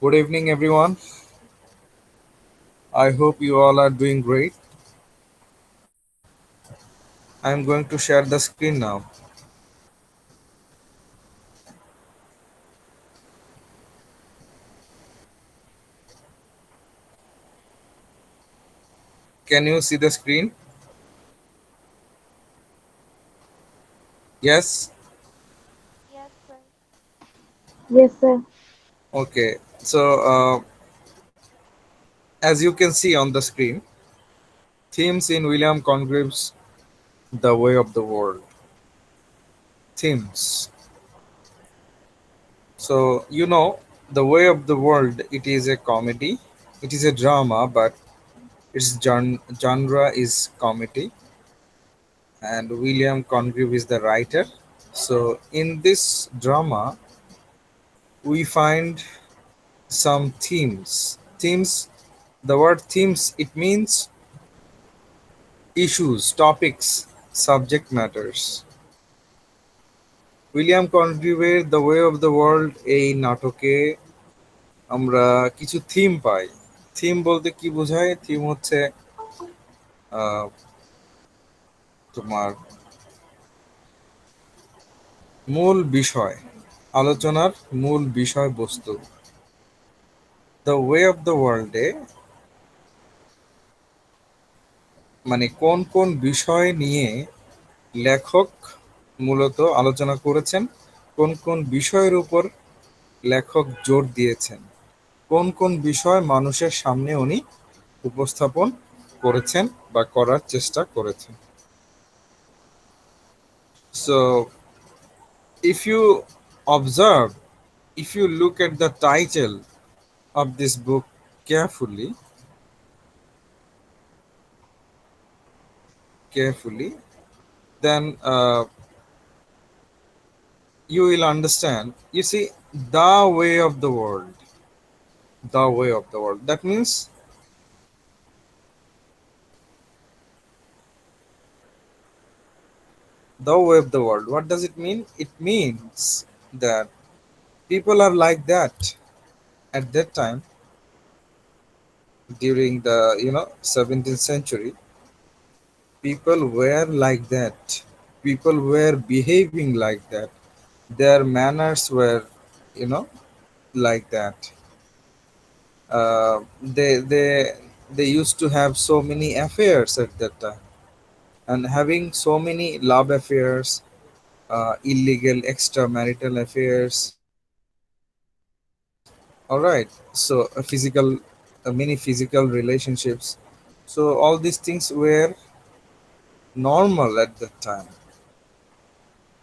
Good evening, everyone. I hope you all are doing great. I am going to share the screen now. Can you see the screen? Yes? Yes, sir. Yes, sir. Okay. As you can see on the screen, themes in William Congreve's The Way of the World. Themes. The Way of the World, it is a comedy. It is a drama, but its genre is comedy. And William Congreve is the writer. So, in this drama, we find some themes. The word themes, it means issues, topics, subject matters. William কনগ্রিভের the way of the world এই নাটকে আমরা কিছু theme পাই। Theme বলতে কি বোঝায়? Theme হচ্ছে আহ, তোমার মূল বিষয়, আলোচনার মূল বিষয়বস্তু। দ্য ওয়ে অফ দ্য ওয়ার্ল্ডে মানে কোন কোন বিষয় নিয়ে লেখক মূলত আলোচনা করেছেন, কোন কোন বিষয়ের উপর লেখক জোর দিয়েছেন, কোন কোন বিষয় মানুষের সামনে উনি উপস্থাপন করেছেন বা করার চেষ্টা করেছেন। So if you observe, if you look at the title of this book carefully, then you will understand. You see, the way of the world, the way of the world. That means the way of the world. What does it mean? It means that people are like that at that time during the 17th century. People were like that. People were behaving like that. Their manners were, you know, like that. They used to have so many affairs at that time, and having so many love affairs, illegal extramarital affairs. All right. So many physical relationships. So all these things were normal at that time.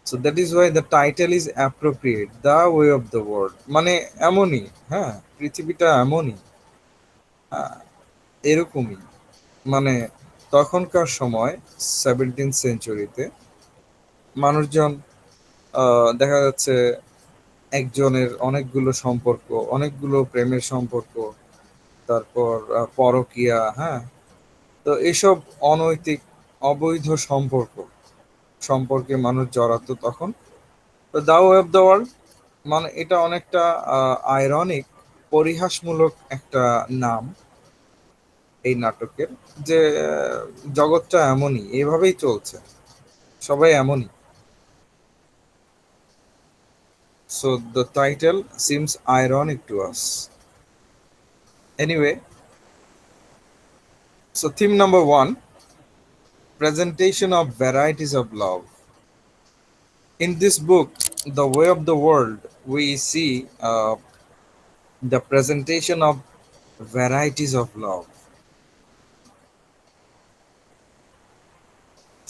So that is why the title is appropriate. The way of the world. মানে এমনই, হ্যাঁ, পৃথিবীটা এমনই, হ্যাঁ, এরকমই। মানে তখনকার সময় 17th সেঞ্চুরিতে মানুষজন দেখা যাচ্ছে একজনের অনেকগুলো সম্পর্ক, অনেকগুলো প্রেমের সম্পর্ক, তারপর পরকীয়া, হ্যাঁ। তো এসব অনৈতিক অবৈধ সম্পর্কে মানুষ জড়াতো তখন। তো the way of the world মানে এটা অনেকটা আইরনিক, পরিহাসমূলক একটা নাম এই নাটকের, যে জগৎটা এমনই, এভাবেই চলছে, সবাই এমনই। So the title seems ironic to us. Anyway, so theme number one, presentation of varieties of love. In this book, The Way of the World, we see the presentation of varieties of love.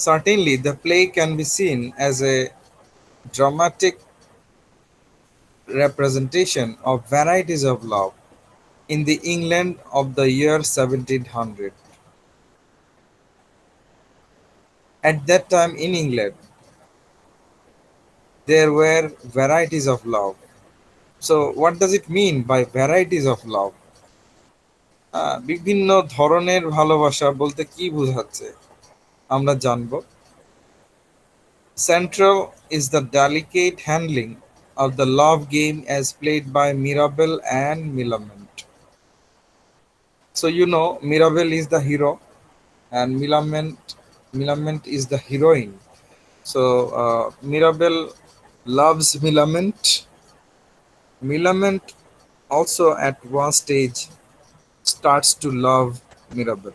Certainly, the play can be seen as a dramatic representation of varieties of love in the England of the year 1700. At that time in England, there were varieties of love. So, what does it mean by varieties of love? বিভিন্ন ধরনের ভালোবাসা বলতে কি বোঝাচ্ছে আমরা জানব। Central is the delicate handling of the love game as played by Mirabel and Milament. So you know Mirabel is the hero and Milament is the heroine. So Mirabel loves Milament. Milament also at one stage starts to love Mirabel.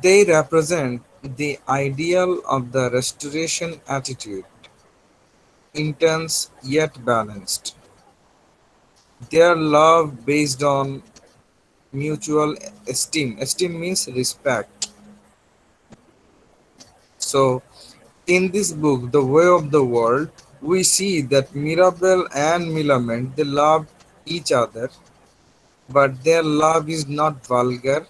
They represent the ideal of the restoration attitude, intense yet balanced. Their love based on mutual esteem. Esteem means respect. So, in this book, The Way of the World, we see that Mirabel and Milament they love each other, but their love is not vulgar.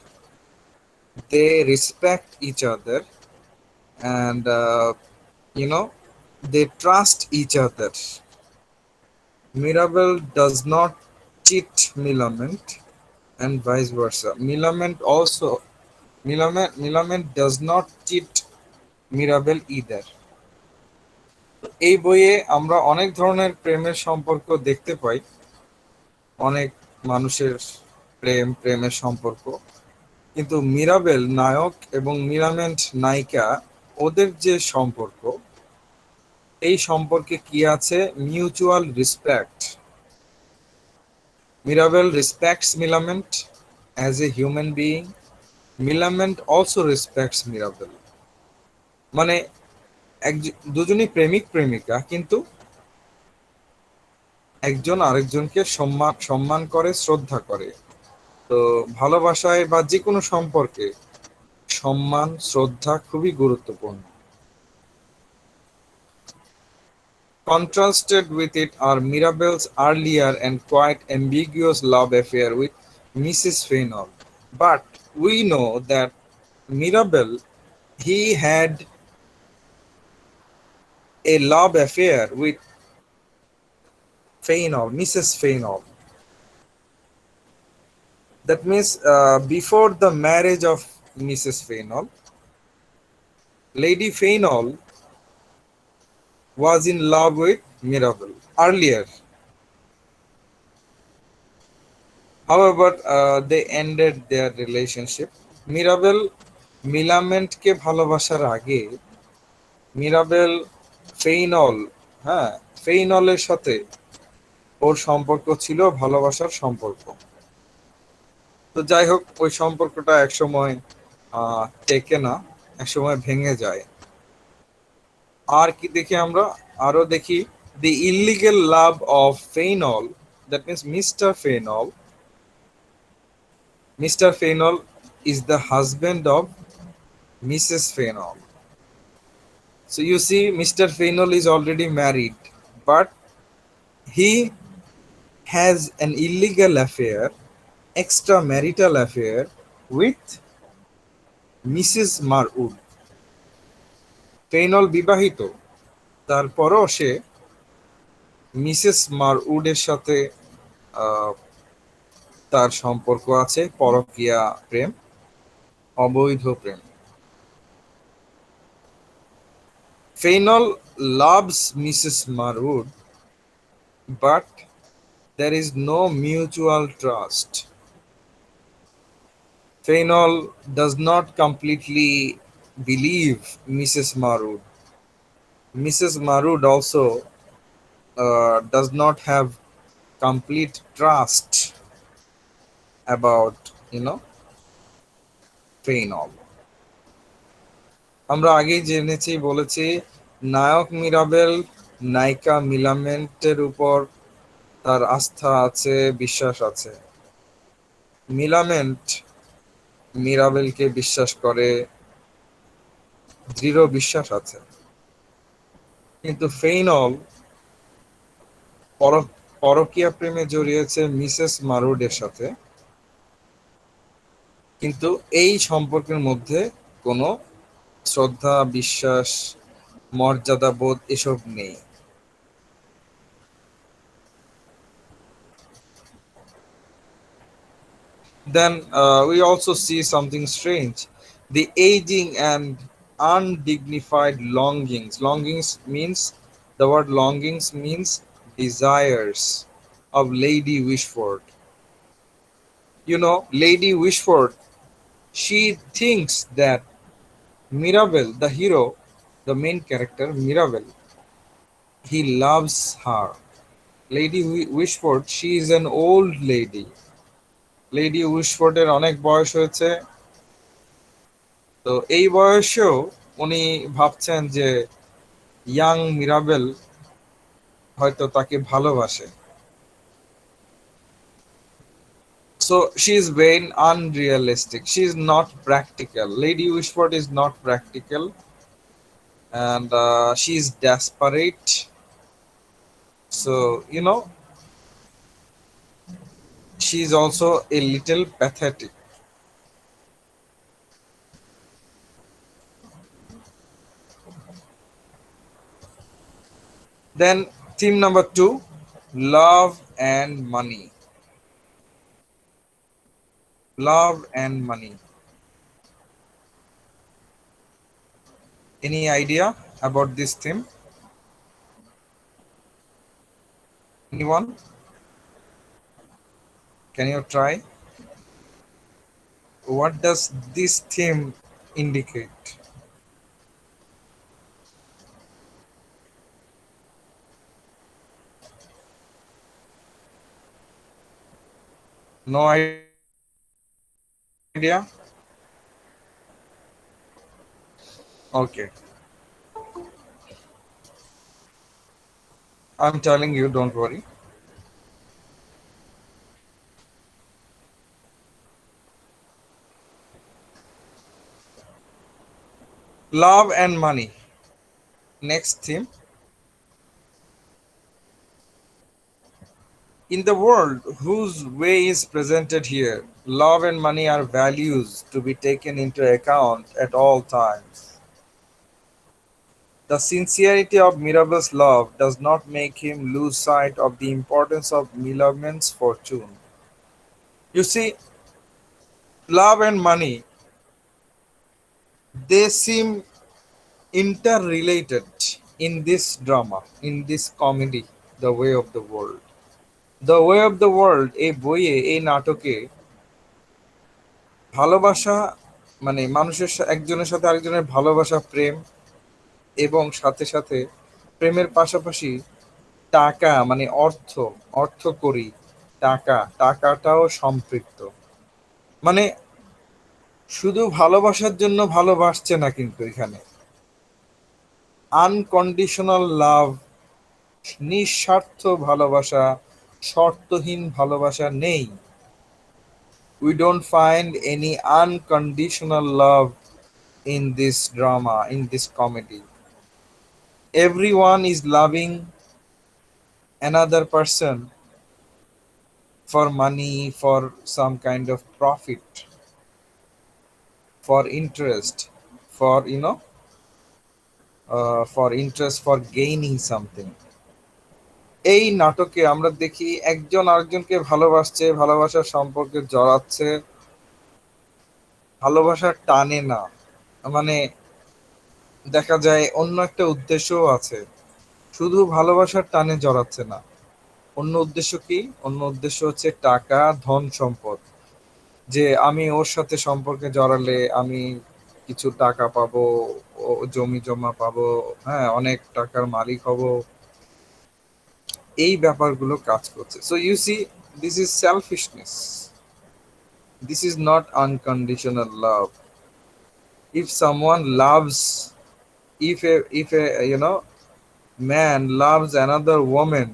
They respect each other, and you know they trust each other. Mirabel does not cheat Milament, and vice versa. Milament does not cheat Mirabel either. এই বইয়ে আমরা অনেক ধরনের প্রেমের সম্পর্ক দেখতে পাই, অনেক মানুষের প্রেমের সম্পর্ক, কিন্তু মিরাবেল নায়ক এবং মিরামেন্ট নায়িকা ওদের যে সম্পর্ক, এই সম্পর্কে কি আছে? Mutual respect. Mirabell respects Millamant as a human being, Millamant also respects Mirabell. মানে দুজনই প্রেমিক প্রেমিকা, কিন্তু একজন আরেকজনকে সম্মান সম্মান করে, শ্রদ্ধা করে। তো ভালোবাসায় বা যে কোনো সম্পর্কে সম্মান শ্রদ্ধা খুবই গুরুত্বপূর্ণ। Contrasted with it are Mirabel's earlier and quite ambiguous love affair with Mrs. Fainall. But we know that Mirabel, he had a love affair with Fainall, Mrs. Fainall. That means before the marriage of Mrs. Fainall, Lady Fainall was in love with Mirabel earlier. However, they ended their relationship. Mirabell মিলামেন্টকে ভালোবাসার আগে Mirabel Fainall, হ্যাঁ, ফেইনলের সাথে ওর সম্পর্ক ছিল ভালোবাসার সম্পর্ক। তো যাই হোক, ওই সম্পর্কটা একসময় টেকে না, একসময় ভেঙে যায়। আর কি দেখি আমরা? আরো দেখি the illegal love of Fainall, that means mister Fainall. Mr. Fainall is the husband of Mrs. Fainall. So you see, Mr. Fainall is already married, but he has an illegal affair, extramarital affair with Mrs. Marwood. Fainall বিবাহিত, তারপরও সে Mrs মারউডের সাথে আহ, তার সম্পর্ক আছে, পরকীয়া প্রেম, অবৈধ প্রেম। Fainall loves Mrs. Marwood, but there is no mutual trust. Fainall does not completely believe Mrs. Marwood. Mrs. Marwood also does not have complete trust about, Fainall. আমরা আগেই জেনেছি, বলেছি, নায়ক মিরাবেল নায়িকা মিলামেন্টের উপর তার আস্থা আছে, বিশ্বাস আছে। মিলামেন্ট মিরাবেলকে বিশ্বাস করে, দৃঢ় বিশ্বাস আছে। কিন্তু ফেইনল পরকীয়া প্রেমে জড়িয়েছে মিসেস মারুডের সাথে, কিন্তু এই সম্পর্কের মধ্যে কোনো শ্রদ্ধা, বিশ্বাস, মর্যাদা বোধ এসব নেই। Then we also see something strange: the aging and undignified longings. Longings means The word longings means desires of Lady Wishford. Lady Wishford, she thinks that Mirabelle, the hero, the main character, Mirabelle, he loves her. Lady Wishford, she is an old lady. Lady উইশফোর্ডের অনেক বয়স হয়েছে, তো এই বয়সেও উনি ভাবছেন যে ইয়াং মিরাবেল হয়তো তাকে ভালোবাসে। So she is very unrealistic. She is not practical. Lady Wishford is not practical, and she is desperate. So she is also a little pathetic. Then theme number two, love and money. Love and money. Any idea about this theme? Anyone? Can you try? What does this theme indicate? No idea? Okay. I'm telling you, don't worry. Love and money. Next theme. In the world whose way is presented here, love and money are values to be taken into account at all times. The sincerity of Mirabel's love does not make him lose sight of the importance of Milamen's fortune. You see, love and money, they seem interrelated in this drama, in this comedy, The Way of the World. The Way of the World, এই বইয়ে, এই নাটকে ভালোবাসা, মানে মানুষের একজনের সাথে আরেকজনের ভালোবাসা, প্রেম, এবং সাথে সাথে প্রেমের পাশাপাশি টাকা, মানে অর্থকড়ি, টাকাটাও সম্পৃক্ত। মানে শুধু ভালোবাসার জন্য ভালোবাসছে না, কিন্তু এখানে আনকন্ডিশনাল লাভ, নিঃস্বার্থ ভালোবাসা, শর্তহীন ভালোবাসা নেই। We don't find any unconditional love in this drama, in this comedy. Everyone is loving another person for money, for some kind of profit, for interest, for for interest, for gaining something. এই নাটকে আমরা দেখি একজন আরেকজনকে ভালোবাসছে, ভালোবাসার সম্পর্কে জড়াচ্ছে, ভালোবাসার টানে না, মানে দেখা যায় অন্য একটা উদ্দেশ্যও আছে, শুধু ভালোবাসার টানে জড়াচ্ছে না। অন্য উদ্দেশ্য কি? অন্য উদ্দেশ্য হচ্ছে টাকা, ধন সম্পদ, যে আমি ওর সাথে সম্পর্কে জড়ালে আমি কিছু টাকা পাবো, জমি জমা পাবো, হ্যাঁ, অনেক টাকার মালিক হব, এই ব্যাপারগুলো কাজ করছে। So you see, this is selfishness, this is not unconditional love. If someone loves, if a man loves another woman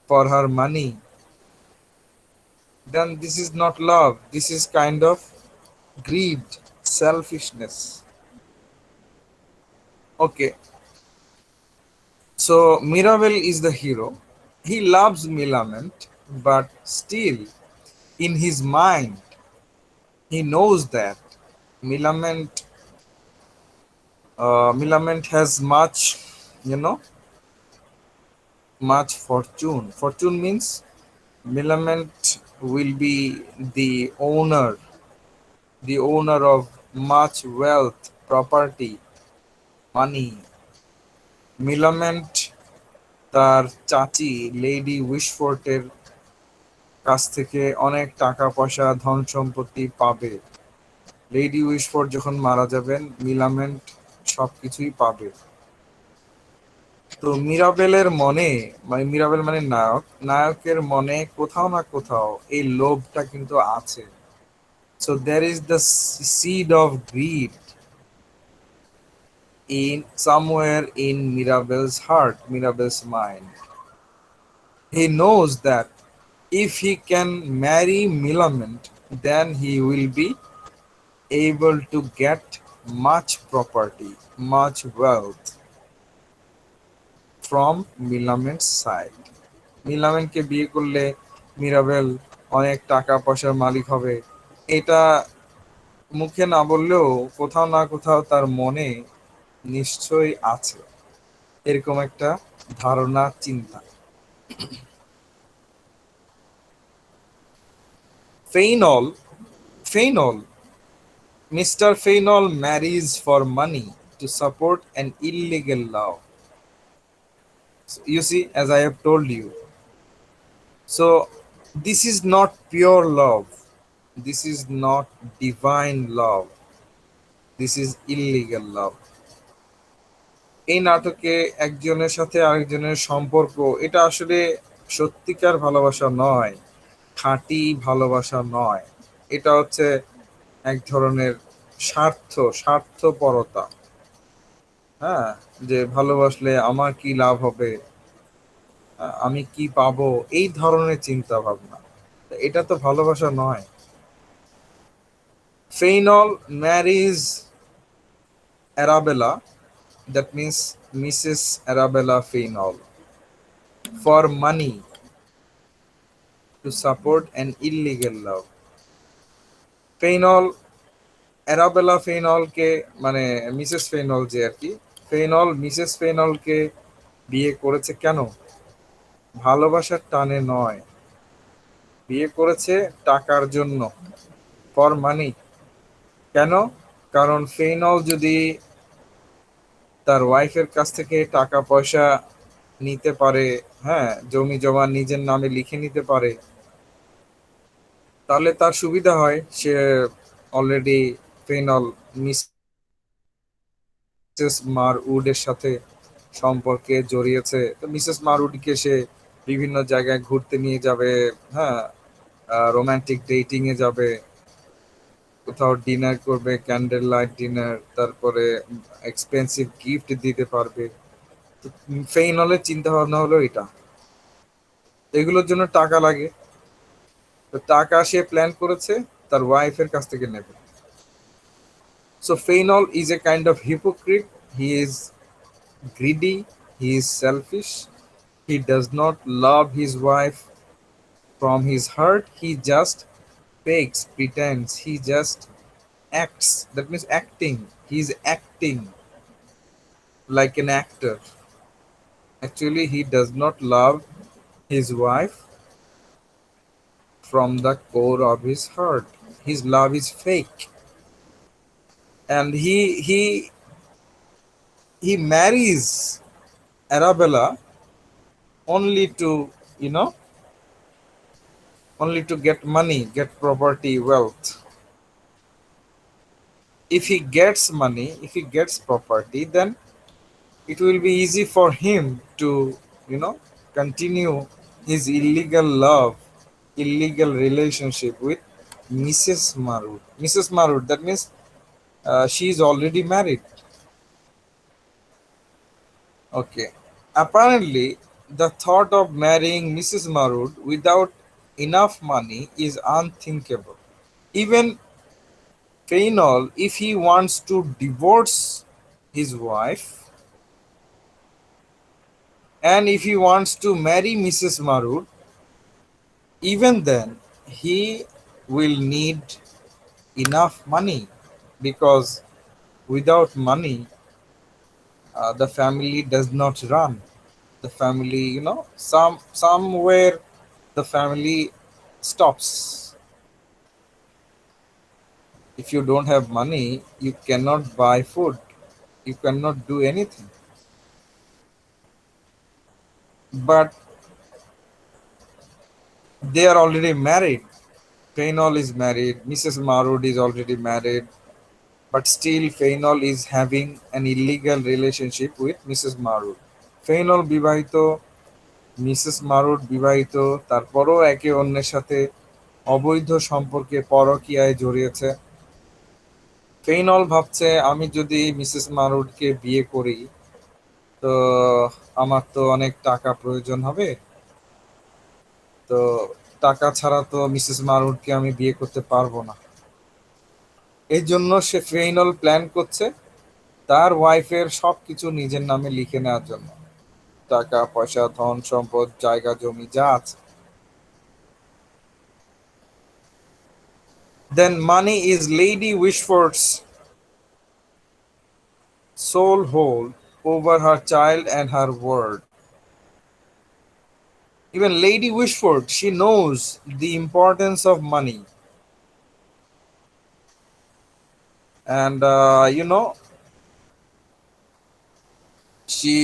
for her money, then this is not love, this is kind of greed, selfishness. Okay, so Mirabel is the hero. He loves Milament, but still in his mind he knows that Milament Milament has much, you know much fortune. Fortune means Milament will be the owner of much wealth, property, money. মিলামেন্ট তার চাচি lady উইশফোর্টের কাছ থেকে অনেক টাকা পয়সা ধন সম্পত্তি পাবে। লেডি উইশফোর্ড যখন মারা যাবেন, মিলামেন্ট সবকিছুই পাবে। তো মিরাবেলের মনে, মানে মিরাবেল মানে নায়ক, নায়কের মনে কোথাও না কোথাও এই লোভটা কিন্তু আছে। So there is the seed of greed in somewhere in Mirabel's heart, Mirabel's mind. He knows that if he can marry Milament, then he will be able to get much property, much wealth from Milament's side. মিলামেনকে বিয়ে করলে Mirabel অনেক টাকা পয়সার মালিক হবে। এটা মুখে না বললেও কোথাও না কোথাও তার মনে নিশ্চয়ই আছে এরকম একটা ধারণা, চিন্তা। Fainall, Fainall, Mr. Fainall marries for money to support an illegal love. So, you see, as I have told you, so this is not pure love. This is not divine love. This is illegal love. এই নাটকে একজনের সাথে আরেকজনের সম্পর্ক, এটা আসলে সত্যিকার ভালোবাসা নয়, খাঁটি ভালোবাসা নয়। এটা হচ্ছে এক ধরনের স্বার্থপরতা। হ্যাঁ, যে ভালোবাসলে আমার কি লাভ হবে, আমি কি পাবো, এই ধরনের চিন্তা ভাবনা। এটা তো ভালোবাসা নয়। Fainall marries Arabella, that means missus Arabella Fainall, for money to support an illegal love. Fainall Arabella ফেইনলকে, মানে মিসেস ফেইনল যে আর কি, ফেইনল মিসেস ফেইনলকে বিয়ে করেছে কেন? ভালোবাসার টানে নয়, বিয়ে করেছে টাকার জন্য, ফর মানি। কেন? কারণ ফেইনল যদি তার ওয়াইফের কাছ থেকে টাকা পয়সা নিতে পারে, হ্যাঁ, জমি জমা নিজের নামে লিখে নিতে পারে, তাহলে তার সুবিধা হয়। সে অলরেডি ফেইনল মিসেস মারউডের সাথে সম্পর্কে জড়িয়েছে, তো মিসেস মারউডকে সে বিভিন্ন জায়গায় ঘুরতে নিয়ে যাবে, হ্যাঁ, রোমান্টিক ডেটিং এ যাবে, কোথাও ডিনার করবে, ক্যান্ডেল লাইট ডিনার, তারপরে এক্সপেন্সিভ গিফট দিতে পারবে। তো ফেইনলের চিন্তা ভাবনা হলো এটা, এগুলোর জন্য টাকা লাগে। তো টাকা সে প্ল্যান করেছে তার ওয়াইফের কাছ থেকে নেবে। So final is a kind of hypocrite, he is greedy, he is selfish, he does not love his wife from his heart, he just fakes, pretends, he just acts. That means acting. He's acting like an actor. Actually, he does not love his wife from the core of his heart. His love is fake, and he marries Arabella only to, you know, only to get money, get property, wealth. If he gets money, if he gets property, then it will be easy for him to, you know, continue his illegal love, illegal relationship with Mrs. Marud. Mrs. Marud, that means she is already married. Okay. Apparently, the thought of marrying Mrs. Marud without enough money is unthinkable. Even Fainall, if he wants to divorce his wife, and if he wants to marry Mrs. Marud, even then he will need enough money, because without money the family does not run. The family, you know, somewhere the family stops. If you don't have money, you cannot buy food, you cannot do anything. but they are already married. Fainal is married, Mrs. Marud is already married, but still Fainal is having an illegal relationship with Mrs. Marud. Fainal বিবাহিত, Mrs Marwood বিবাহিত, তারপরও একে অন্যের সাথে অবৈধ সম্পর্কে পরকীয়ায় জড়িয়েছে। Fainall ভাবছে আমি যদি মিসেস মারুডকে বিয়ে করি তো আমার তো অনেক টাকা প্রয়োজন হবে, তো টাকা ছাড়া তো মিসেস মারুডকে আমি বিয়ে করতে পারবো না। এই জন্য সে ফেইনল প্ল্যান করছে তার ওয়াইফের সবকিছু নিজের নামে লিখে নেওয়ার জন্য, টাকা পয়সা ধন সম্পদ জায়গা জমি যা আছে। Then money is Lady Wishford's sole hold over her child and her world. Even Lady Wishford, she knows the importance of money, and she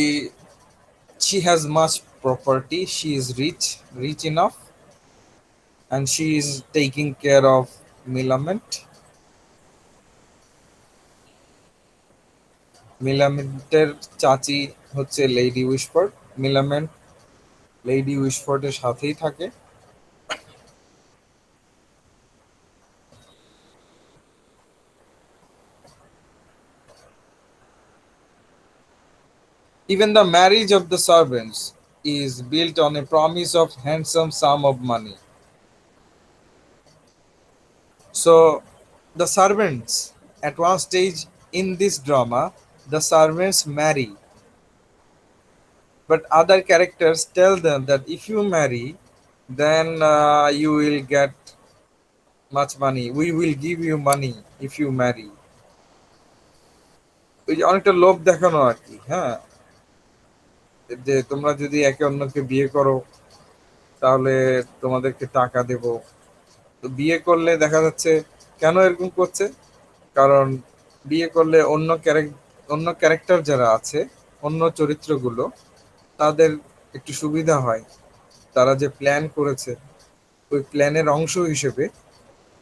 she has much property. She is rich enough, and she is taking care of Milament. মিলামেন্টের চাচি হচ্ছে lady Wishfort. মিলামেন্ট lady উইশফোর্ডের সাথেই থাকে। Even the marriage of the servants is built on a promise of handsome sum of money. So the servants, at one stage in this drama, the servants marry, but other characters tell them that if you marry, then you will get much money. We will give you money if you marry. ওই যে অনেকটা লোভ দেখানো আর কি, হ্যাঁ, যে তোমরা যদি একে অন্যকে বিয়ে করো তাহলে তোমাদেরকে টাকা দেব। তো বিয়ে করলে দেখা যাচ্ছে কেন এরকম করছে, কারণ বিয়ে করলে অন্য ক্যারেক্টার যারা আছে, অন্য চরিত্রগুলো, তাদের একটু সুবিধা হয়। তারা যে প্ল্যান করেছে ওই প্ল্যানের অংশ হিসেবে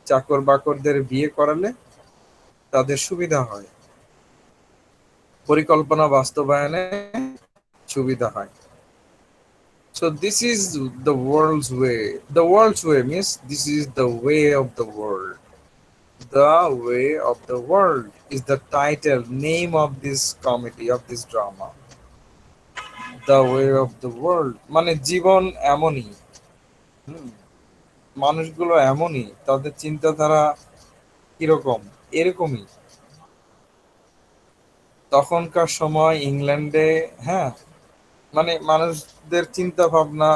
চাকর বাকরদের বিয়ে করালে তাদের সুবিধা হয়, পরিকল্পনা বাস্তবায়নে সুবিধা হয়। So this is the world's way. The world's way means this is the way of the world. The way of the world is the title name of this comedy, of this drama. The way of the world মানে জীবন এমনই। হুম, মানুষগুলো এমনই, তাদের চিন্তাধারা কিরকম, এরকমই। তখনকার সময় ইংল্যান্ডে, হ্যাঁ, মানে মানুষদের চিন্তা ভাবনা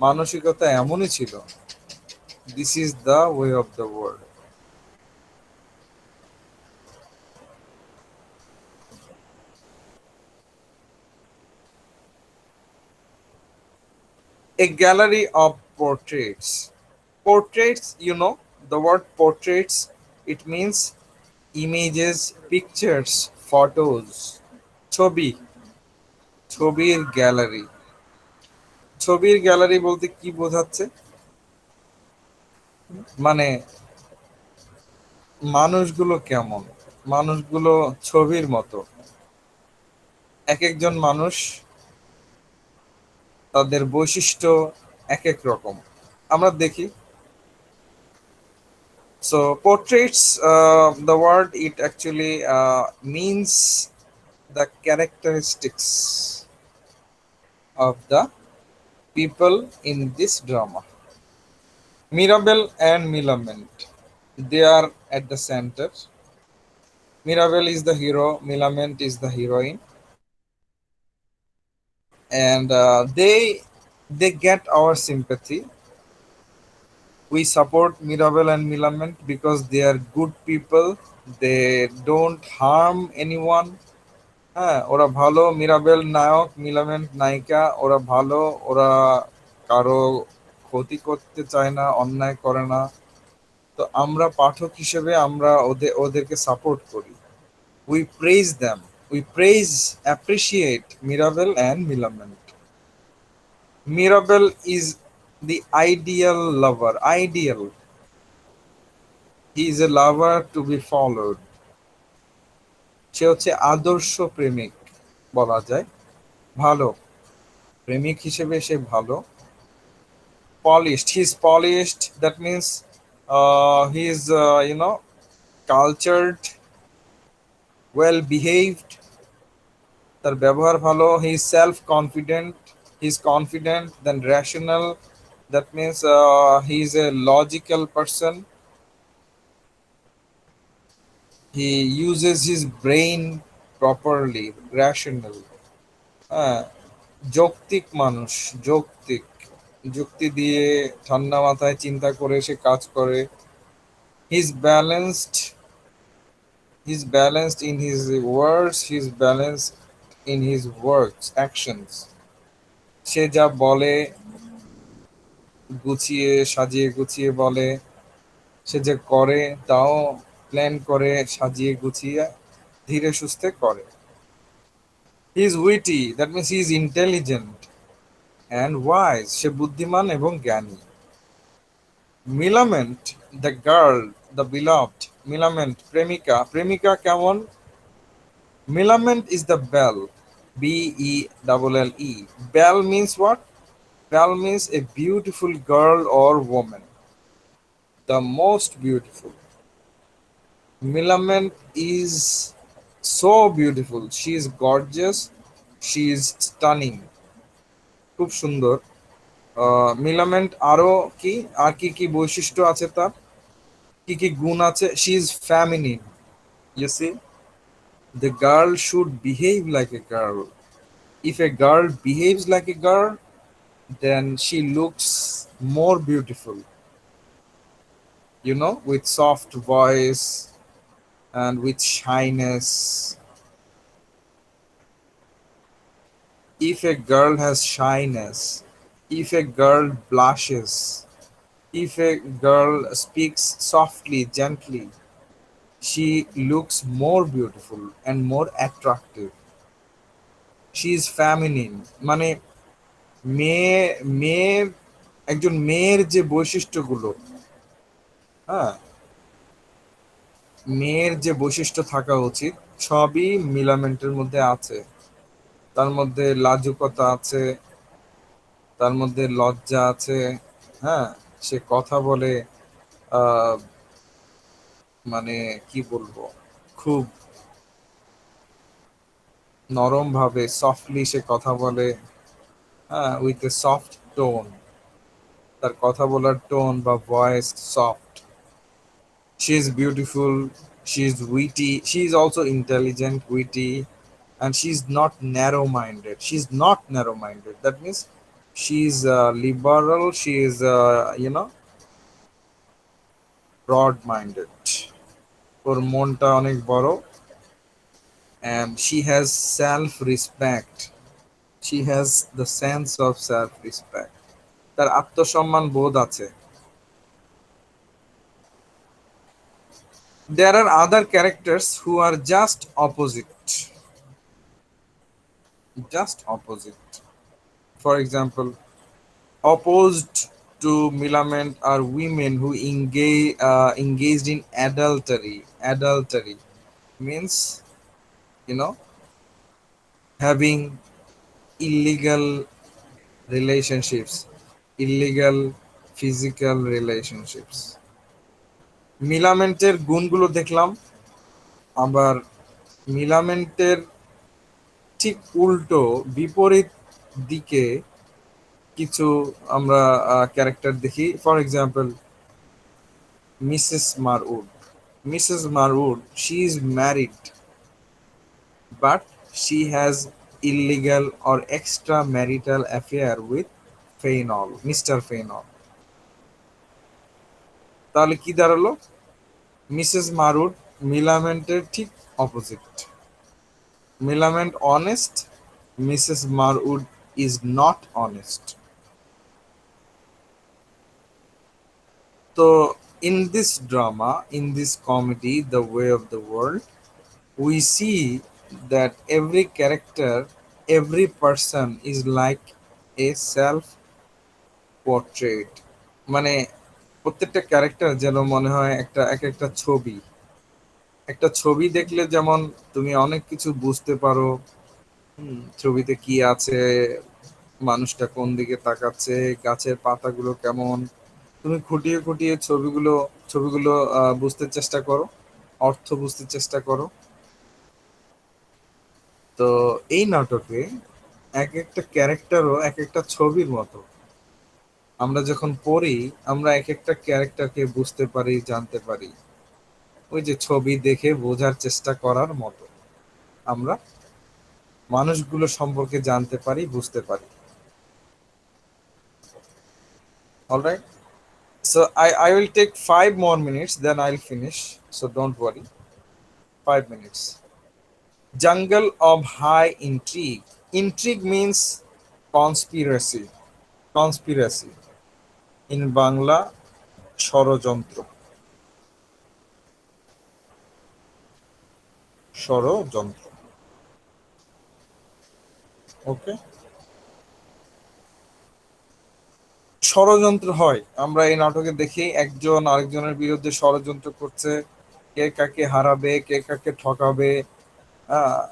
মানসিকতা এমনই ছিল। This is the way of the world. A gallery of portraits. Portraits, you know, the word portraits, it means images, pictures, photos. ছবি, ছবির গ্যালারি। ছবির গ্যালারি বলতে কি বোঝাচ্ছে, মানে মানুষগুলো কেমন, মানুষগুলো ছবির মতো। এক একজন মানুষ, তাদের বৈশিষ্ট্য এক এক রকম। আমরা দেখি। So portraits, the word, it actually means the characteristics of the people in this drama. Mirabel and Milament, they are at the center. Mirabel is the hero, Milament is the heroine, and they get our sympathy. We support Mirabel and Milament because they are good people. They don't harm anyone. হ্যাঁ, ওরা ভালো। Mirabel নায়ক, মিলামেন্ট নায়িকা। ওরা ভালো, ওরা কারো ক্ষতি করতে চায় না, অন্যায় করে না। তো আমরা পাঠক হিসেবে আমরা ওদেরকে সাপোর্ট করি। We praise them, we praise, appreciate Mirabell and Millamant. Mirabelle is the ideal lover. Ideal. He is a lover to be followed. সে হচ্ছে আদর্শ প্রেমিক বলা যায়, ভালো প্রেমিক হিসেবে সে ভালো। Polished, he is polished, that means he is cultured, well behaved, তার ব্যবহার ভালো। He is self confident, he is confident, then rational, that means he is a logical person, he uses his brain properly, rational, হ্যাঁ, যৌক্তিক মানুষ, যৌক্তিক, যুক্তি দিয়ে ঠান্ডা মাথায় চিন্তা করে সে কাজ করে। He's balanced, he's balanced in his words, he's balanced in his works, actions. সে যা বলে গুছিয়ে সাজিয়ে গুছিয়ে বলে, সে যে করে তাও প্ল্যান করে সাজিয়ে গুছিয়ে ধীরে সুস্থে করে। He is witty, that means he is intelligent and wise, সে বুদ্ধিমান এবং জ্ঞানী। মিলামেন্ট, দ্য গার্ল, দ্য beloved, মিলামেন্ট প্রেমিকা, প্রেমিকা কেমন? Milament is the belle, Belle. Belle means what? Belle means a beautiful girl or woman, the most beautiful. Milament is so beautiful. She is gorgeous. She is stunning. খুব সুন্দর। মিলামেন্ট আরো কি, আর কি কি বৈশিষ্ট্য আছে তার, কি কি গুণ আছে? She is feminine. You see, the girl should behave like a girl. If a girl behaves like a girl, then she looks more beautiful, with soft voice and with shyness. If a girl has shyness, if a girl blushes, if a girl speaks softly, gently, she looks more beautiful and more attractive. She is feminine, মানে মেয়ে মেয়ের একজন মেয়ের যে বৈশিষ্ট্যগুলো, হ্যাঁ, মেয়ের যে বৈশিষ্ট্য থাকা উচিত সবই মিলামেন্টের মধ্যে আছে। তার মধ্যে লাজুকতা আছে, তার মধ্যে লজ্জা আছে, হ্যাঁ, সে কথা বলে আহ মানে কি বলবো, খুব নরম ভাবে, সফটলি সে কথা বলে, হ্যাঁ, উইথ এ সফট টোন, তার কথা বলার টোন বা voice soft. She is beautiful, she is witty, she is also intelligent, witty, and she is not narrow minded. She is not narrow minded. That means she is liberal, she is, broad minded. ওর মনটা অনেক বড়, and she has self respect. She has the sense of self respect. তার আত্মসম্মান বোধ আছে। There are other characters who are just opposite. Just opposite. For example, opposed to Milament are women who engaged in adultery. Adultery means, you know, having illegal relationships, illegal physical relationships. মিলামেন্টের গুণগুলো দেখলাম, আবার মিলামেন্টের ঠিক উল্টো বিপরীত দিকে কিছু আমরা character দেখি। For example, missus Marwood. Missus Marwood, she is married, but she has illegal or extramarital affair with Fainall, mister Fainall. তাহলে কি দাঁড়ালো? মিসেস মারুড মিলামেন্টের ঠিক opposite. Millamant honest, missus Marwood is not honest. So, in this drama, in this comedy, The Way of the World, we see that every character, every person is like a self portrait, মানে প্রত্যেকটা character যেন মনে হয় একটা এক একটা ছবি। একটা ছবি দেখলে যেমন তুমি অনেক কিছু বুঝতে পারো, ছবিতে কি আছে, মানুষটা কোন দিকে তাকাচ্ছে, গাছের পাতাগুলো কেমন, তুমি খুঁটিয়ে খুঁটিয়ে ছবিগুলো বুঝতে চেষ্টা করো, অর্থ বুঝতে চেষ্টা করো। তো এই নাটকে এক একটা ক্যারেক্টারও এক একটা ছবির মতো। আমরা যখন পড়ি, আমরা এক একটা ক্যারেক্টারকে বুঝতে পারি, জানতে পারি, ওই যে ছবি দেখে বোঝার চেষ্টা করার মতো আমরা মানুষগুলো সম্পর্কে জানতে পারি, বুঝতে পারি। Alright, so I will take 5 more minutes, then I'll finish, so don't worry. 5 minutes. Jungle of high intrigue. Intrigue means conspiracy. Conspiracy in Bangla, ষড়যন্ত্র। ষড়যন্ত্র, ওকে। ষড়যন্ত্র হয়, আমরা এই নাটকে দেখি একজন আরেকজনের বিরুদ্ধে ষড়যন্ত্র করছে, কে কাকে হারাবে, কে কাকে ঠকাবে, আহ,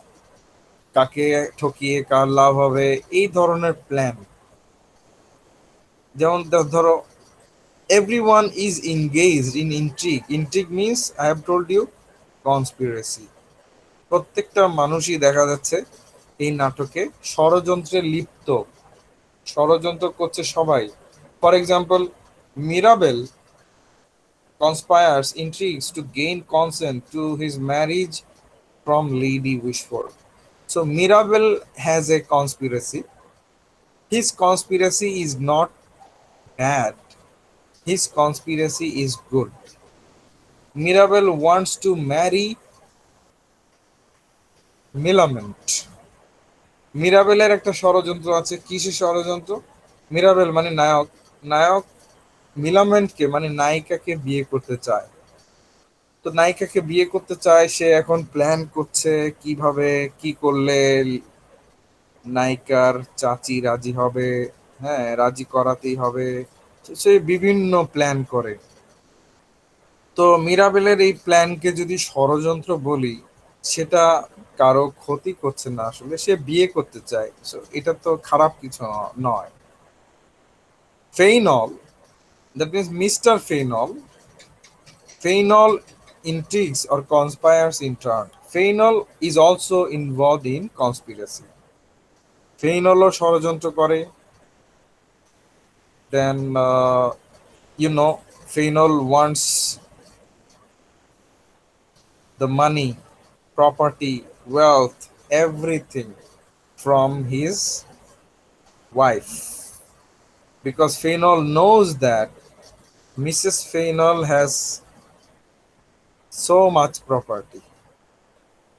কাকে ঠকিয়ে কার লাভ হবে, এই ধরনের প্ল্যান। যেমন ধরো, everyone is engaged in intrigue. Intrigue means, I have told you, conspiracy. প্রত্যেকটা মানুষই দেখা যাচ্ছে এই নাটকে ষড়যন্ত্রে লিপ্ত, ষড়যন্ত্র করছে সবাই। For example, Mirabel conspires, intrigues to gain consent to his marriage from Lady Wishford. So Mirabel has a conspiracy. His conspiracy is not bad. His conspiracy is good. Mirabel wants to marry Millamant. মিরাবেলের একটা ষড়যন্ত্র আছে। কিসের ষড়যন্ত্র? Mirabel মানে নায়ক, নায়ক মিলামেন্টকে মানে নায়িকাকে বিয়ে করতে চায়। তো নায়িকাকে বিয়ে করতে চায়, সে এখন প্ল্যান করছে কিভাবে কি করলে নায়িকার চাচি রাজি হবে, হ্যাঁ রাজি করাতেই হবে। তো সে বিভিন্ন প্ল্যান করে। তো মিরাবেলের এই প্ল্যানকে যদি ষড়যন্ত্র বলি, সেটা কারো ক্ষতি করছে না, আসলে সে বিয়ে করতে চায়। So, এটা তো খারাপ কিছু নয়। Fainall, that means Mr. Fainall intrigues or conspires in turn. Fainall is also involved in conspiracy. Fainall ষড়যন্ত্র করে। Then Fainall wants the money, property, wealth, everything from his wife, because Fainall knows that Mrs. Fainall has so much property.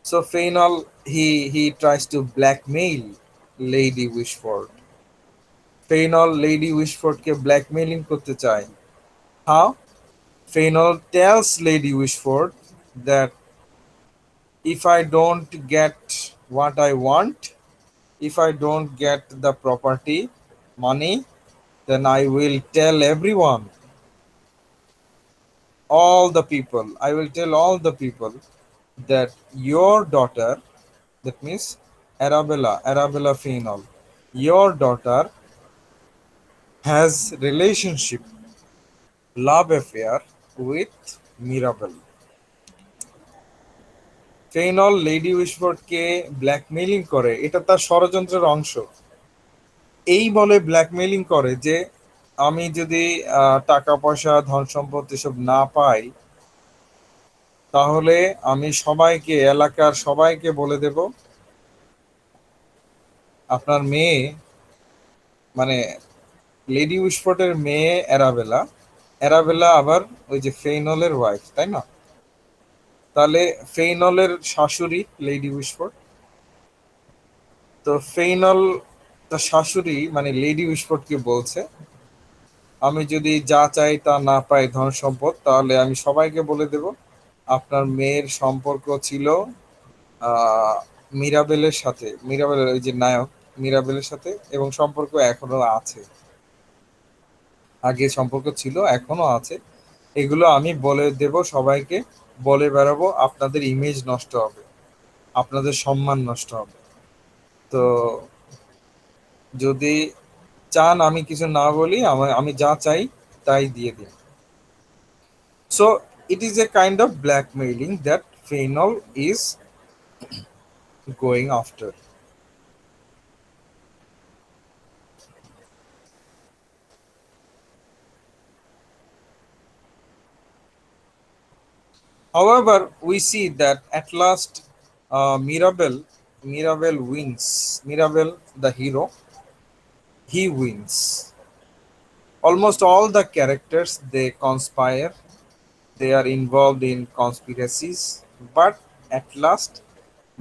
So Fainall, he tries to blackmail Lady Wishford. Fainall Lady Wishford K blackmailing করতে চায়। How? Fainall tells Lady Wishford that if I don't get what I want, if I don't get the property, money, then I will tell everyone, all the people, I will tell all the people that your daughter, that means Arabella Fainall, your daughter has relationship, love affair with Mirabel. Fainall lady উইশফোর্ডকে blackmailing করে, এটা তার ষড়যন্ত্রের অংশ। এই বলে blackmailing করে যে আমি যদি টাকা পয়সা ধন সম্পদ এসব না পাই, তাহলে আমি সবাইকে, এলাকার সবাইকে বলে দেব আপনার মেয়ে, মানে লেডি উইশফোর্ডের মেয়ে অ্যারাবেলা, অ্যারাবেলা আবার ওই যে ফেইনলের ওয়াইফ, তাই না? তাহলে ফেইনলের শাশুড়ি লেডি উইশফোর্ড। তো ফেইনল তার শাশুড়ি মানে লেডি উইশফোর্ডকে বলছে, আমি যদি যা চাই তা না পাই ধন সম্পদ, তাহলে আমি সবাইকে বলে দেব আপনার মেয়ের সম্পর্ক ছিল আহ মিরাবেলের সাথে, মিরাবেলের ওই যে নায়ক মিরাবেলের সাথে, এবং সম্পর্ক এখনো আছে। আগে সম্পর্ক ছিল, এখনো আছে। এগুলো আমি বলে দেব সবাইকে, বলে বেড়াবো, আপনাদের ইমেজ নষ্ট হবে, আপনাদের সম্মান নষ্ট হবে। তো যদি চান আমি কিছু না বলি, আমি যা চাই তাই দিয়ে দিন। So it is a kind of blackmailing that Fainal is going after. However, we see that at last Mirabel wins. Mirabel, the hero, he wins. Almost all the characters they conspire, they are involved in conspiracies, but at last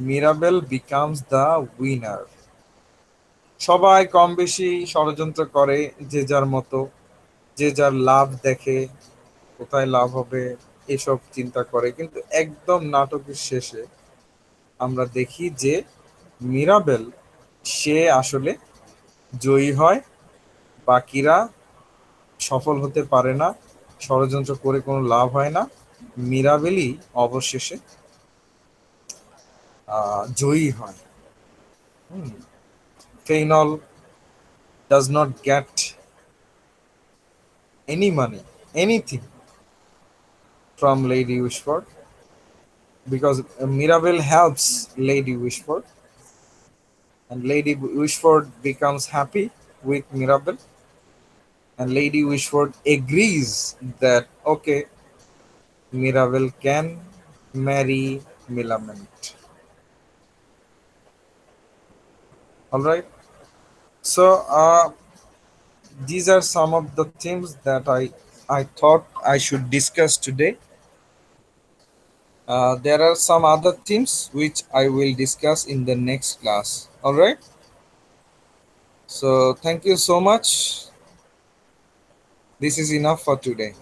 Mirabel becomes the winner. সবাই কম বেশি ষড়যন্ত্র করে, যে যার মতো, যে যার লাভ দেখে, কোথায় লাভ হবে এসব চিন্তা করে, কিন্তু একদম নাটকের শেষে আমরা দেখি যে মিরাবেল সে আসলে জয়ী হয়, বাকিরা সফল হতে পারে না, ষড়যন্ত্র করে কোনো লাভ হয় না, মিরাবেলই অবশেষে জয়ী হয়। Fainall does not get any money, anything from Lady Wishford, because Mirabel helps Lady Wishford, and Lady Wishford becomes happy with Mirabel, and Lady Wishford agrees that okay, Mirabel can marry Millamant. All right. So these are some of the themes that I thought I should discuss today. There are some other themes which I will discuss in the next class. All right. So thank you so much. This is enough for today.